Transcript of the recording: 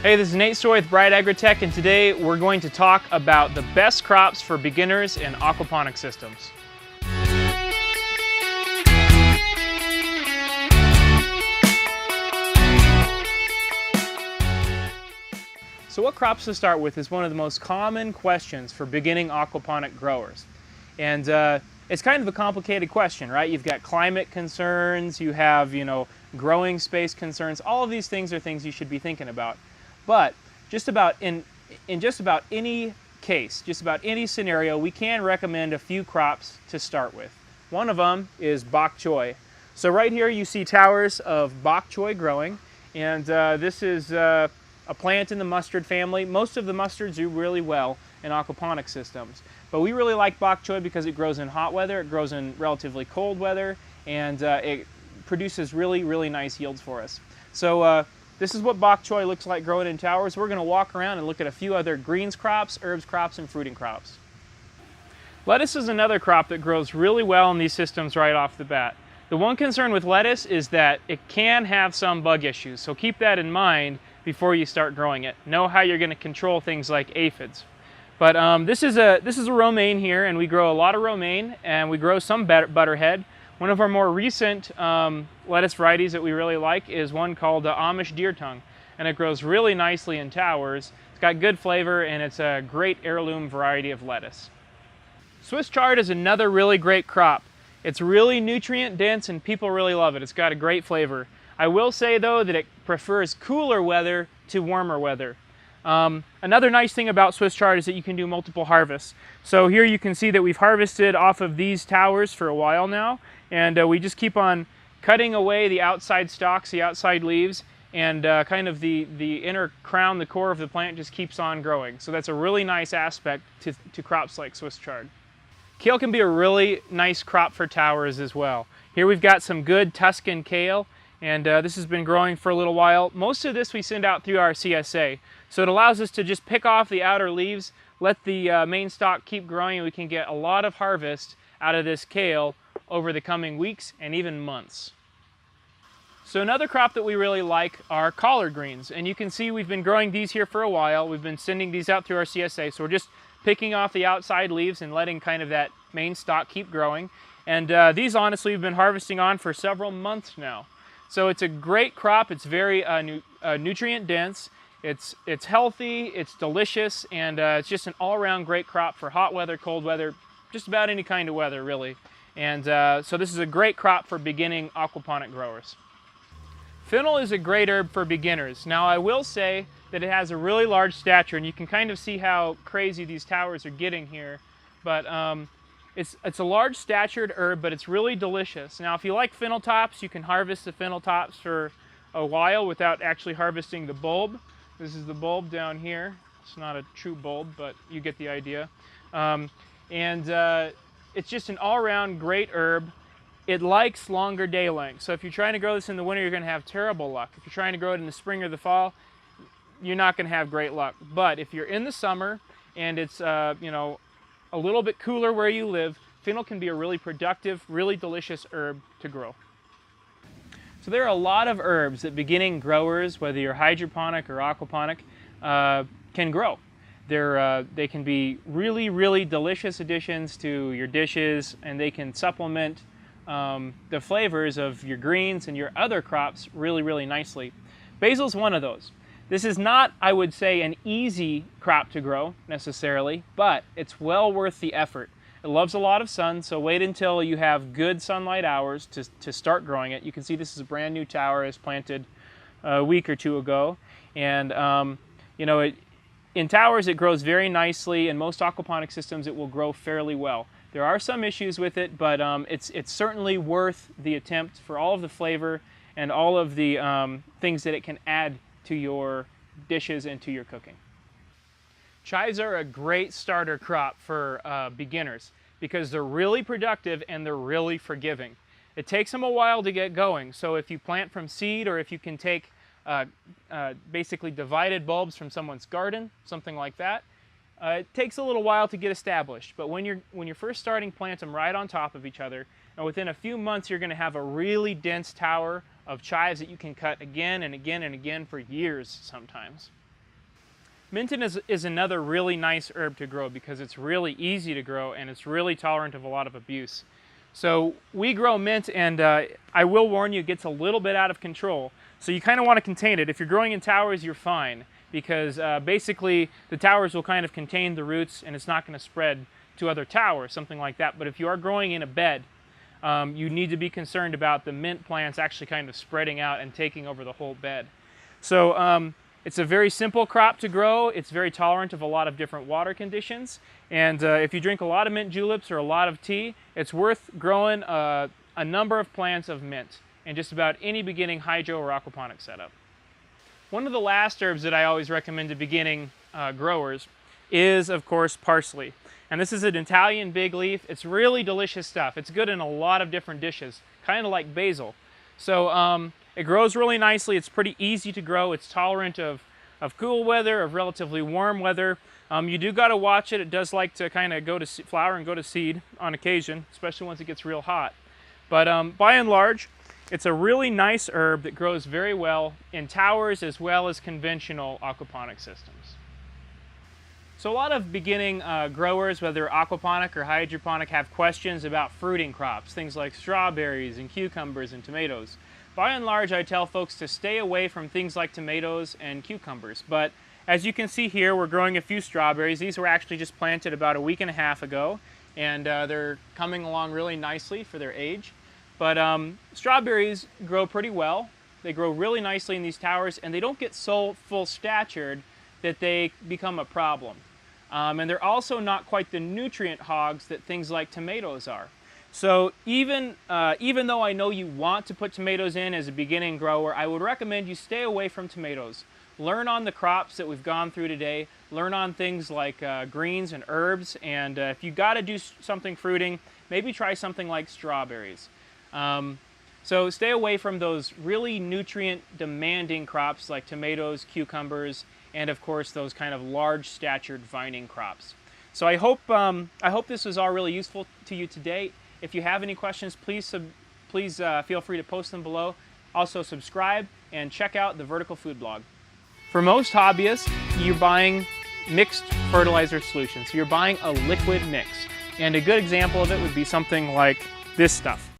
Hey, this is Nate Story with Bright Agritech, and today we're going to talk about the best crops for beginners in aquaponic systems. So what crops to start with is one of the most common questions for beginning aquaponic growers. And it's kind of a complicated question, right? You've got climate concerns, you have, growing space concerns. All of these things are things you should be thinking about. But just about in just about any case, just about any scenario, we can recommend a few crops to start with. One of them is bok choy. So right here you see towers of bok choy growing, and this is a plant in the mustard family. Most of the mustards do really well in aquaponic systems, but we really like bok choy because it grows in hot weather, it grows in relatively cold weather, and it produces really nice yields for us. So this is what bok choy looks like growing in towers. We're going to walk around and look at a few other greens crops, herbs crops, and fruiting crops. Lettuce is another crop that grows really well in these systems right off the bat. The one concern with lettuce is that it can have some bug issues, so keep that in mind before you start growing it. Know how you're going to control things like aphids. But this is a romaine here, and we grow a lot of romaine, and we grow some butterhead. One of our more recent lettuce varieties that we really like is one called Amish deer tongue, and it grows really nicely in towers. It's got good flavor, and it's a great heirloom variety of lettuce. Swiss chard is another really great crop. It's really nutrient dense, and people really love it. It's got a great flavor. I will say though that it prefers cooler weather to warmer weather. Another nice thing about Swiss chard is that you can do multiple harvests. So here you can see that we've harvested off of these towers for a while now, and we just keep on cutting away the outside stalks, the outside leaves, and kind of the inner crown, the core of the plant just keeps on growing. So that's a really nice aspect to crops like Swiss chard. Kale can be a really nice crop for towers as well. Here we've got some good Tuscan kale, and this has been growing for a little while. Most of this we send out through our CSA. So it allows us to just pick off the outer leaves, let the main stalk keep growing, and we can get a lot of harvest out of this kale over the coming weeks and even months. So another crop that we really like are collard greens, and you can see we've been growing these here for a while. We've been sending these out through our CSA, so we're just picking off the outside leaves and letting kind of that main stalk keep growing. And these honestly we've been harvesting on for several months now. So it's a great crop. It's very nutrient dense. It's healthy, it's delicious, and it's just an all-around great crop for hot weather, cold weather, just about any kind of weather really. And so this is a great crop for beginning aquaponic growers. Fennel is a great herb for beginners. Now I will say that it has a really large stature, and you can kind of see how crazy these towers are getting here. But it's a large statured herb, but it's really delicious. Now if you like fennel tops, you can harvest the fennel tops for a while without actually harvesting the bulb. This is the bulb down here. It's not a true bulb, but you get the idea. It's just an all-around great herb. It likes longer day length. So if you're trying to grow this in the winter, you're going to have terrible luck. If you're trying to grow it in the spring or the fall, you're not going to have great luck. But if you're in the summer and it's a little bit cooler where you live, fennel can be a really productive, really delicious herb to grow. So there are a lot of herbs that beginning growers, whether you're hydroponic or aquaponic, can grow. They can be really delicious additions to your dishes, and they can supplement the flavors of your greens and your other crops really nicely. Basil is one of those. This is not, I would say, an easy crop to grow necessarily, but it's well worth the effort. It loves a lot of sun, so wait until you have good sunlight hours to start growing it. You can see this is a brand new tower. It was planted a week or two ago, and in towers it grows very nicely. In most aquaponic systems it will grow fairly well. There are some issues with it, but it's certainly worth the attempt for all of the flavor and all of the things that it can add to your dishes and to your cooking. Chives are a great starter crop for beginners because they're really productive and they're really forgiving. It takes them a while to get going, so if you plant from seed, or if you can take basically divided bulbs from someone's garden, something like that, it takes a little while to get established. But when you're first starting, plant them right on top of each other, and within a few months you're going to have a really dense tower of chives that you can cut again and again and again for years sometimes. Mint is another really nice herb to grow because it's really easy to grow and it's really tolerant of a lot of abuse. So we grow mint, and I will warn you, it gets a little bit out of control. So you kind of want to contain it. If you're growing in towers, you're fine, because basically the towers will kind of contain the roots and it's not going to spread to other towers, something like that. But if you are growing in a bed, you need to be concerned about the mint plants actually kind of spreading out and taking over the whole bed. So it's a very simple crop to grow. It's very tolerant of a lot of different water conditions. And if you drink a lot of mint juleps or a lot of tea, it's worth growing a number of plants of mint in just about any beginning hydro or aquaponic setup. One of the last herbs that I always recommend to beginning growers is, of course, parsley. And this is an Italian big leaf. It's really delicious stuff. It's good in a lot of different dishes, kind of like basil. So it grows really nicely. It's pretty easy to grow. It's tolerant of cool weather, of relatively warm weather. You do got to watch it. It does like to kind of go to flower and go to seed on occasion, especially once it gets real hot. But by and large, it's a really nice herb that grows very well in towers as well as conventional aquaponic systems. So a lot of beginning growers, whether aquaponic or hydroponic, have questions about fruiting crops, things like strawberries and cucumbers and tomatoes. By and large, I tell folks to stay away from things like tomatoes and cucumbers. But as you can see here, we're growing a few strawberries. These were actually just planted about a week and a half ago, and they're coming along really nicely for their age. But strawberries grow pretty well. They grow really nicely in these towers, and they don't get so full-statured that they become a problem. And they're also not quite the nutrient hogs that things like tomatoes are. So even though I know you want to put tomatoes in as a beginning grower, I would recommend you stay away from tomatoes. Learn on the crops that we've gone through today. Learn on things like greens and herbs, and if you got to do something fruiting, maybe try something like strawberries. So stay away from those really nutrient-demanding crops like tomatoes, cucumbers, and of course those kind of large-statured vining crops. So I hope this was all really useful to you today. If you have any questions, please feel free to post them below. Also subscribe and check out the Vertical Food blog. For most hobbyists, you're buying mixed fertilizer solutions. So you're buying a liquid mix. And a good example of it would be something like this stuff.